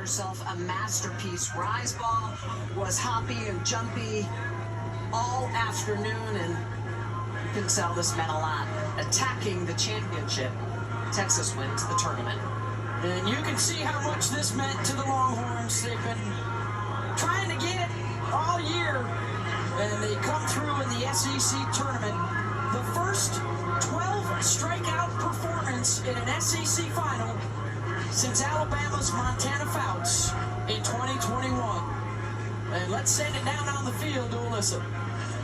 herself a masterpiece. Rise ball was hoppy and jumpy all afternoon, and you can tell this meant a lot. Attacking the championship, Texas wins the tournament. And you can see how much this meant to the Longhorns. They've been trying to get it all year, and they come through in the SEC tournament. The first 12 strikeout performance in an SEC final since Alabama's Montana Fouts in 2021. And let's send it down on the field to Alyssa.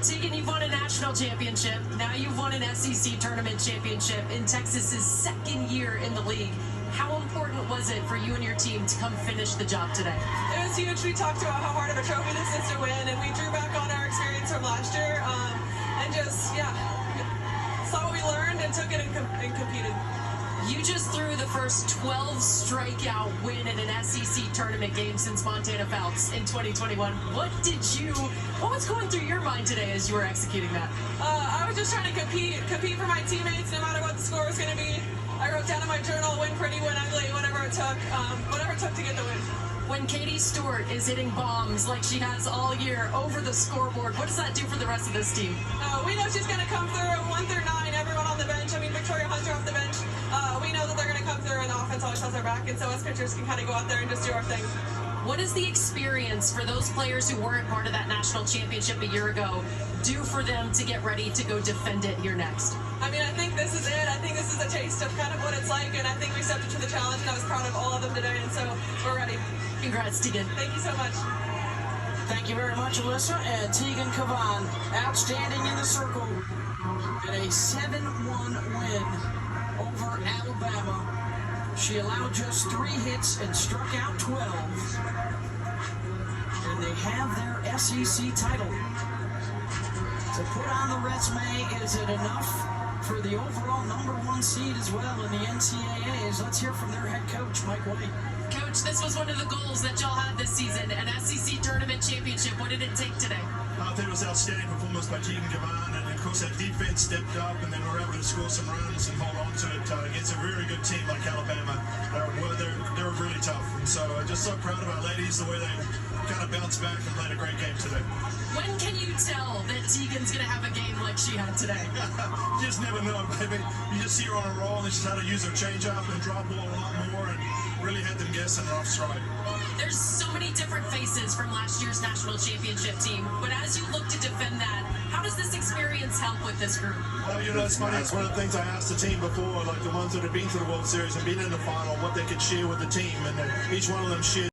Tegan, you've won a national championship. Now you've won an SEC tournament championship in Texas's second year in the league. How important was it for you and your team to come finish the job today? It was huge. We talked about how hard of a trophy this is to win, and we drew back on our experience from last year, and just, saw what we learned and took it and competed. You just threw the first 12 strikeout win in an SEC tournament game since Montana Fouts in 2021. What was going through your mind today as you were executing that? I was just trying to compete for my teammates no matter what the score was going to be. I wrote down in my journal, win pretty, win ugly, whatever it took to get the win. When Katie Stewart is hitting bombs like she has all year over the scoreboard, what does that do for the rest of this team? We know she's going to come through 1 through 9, everyone on the bench. I mean, Victoria Hunter off the bench. We know that they're going to come through, and the offense always has their back, and so us pitchers can kind of go out there and just do our thing. What is the experience for those players who weren't part of that national championship a year ago do for them to get ready to go defend it here next? I mean, I think this is it. I think this is a taste of kind of what it's like, and I think we stepped up to the challenge, and I was proud of all of them today, and so we're ready. Congrats, Tegan. Thank you so much. Thank you very much, Alyssa. And Tegan Cavan, outstanding in the circle, and a 7-1 win over Alabama. She allowed just 3 hits and struck out 12. And they have their SEC title. To put on the resume, is it enough for the overall #1 seed as well in the NCAAs? Let's hear from their head coach, Mike White. Coach, this was one of the goals that y'all had this season, an SEC tournament championship. What did it take today? I think it was outstanding performance by Tegan Cavan, and of course that defense stepped up, and then we were able to score some runs and hold on to it against a really good team like Alabama. They're really tough, and so I'm just so proud of our ladies, the way they kind of bounced back and played a great game today. When can you tell that Tegan's going to have a game like she had today? You just never know, baby. You just see her on a roll, and she's how to use her changeup and drop ball a lot more, and really had them guessing her off stride. There's so many different faces from last year's national championship team, but as you look to defend that, how does this experience help with this group? Well, you know, it's funny. It's one of the things I asked the team before, like the ones that have been to the World Series and been in the final, what they could share with the team, and each one of them shared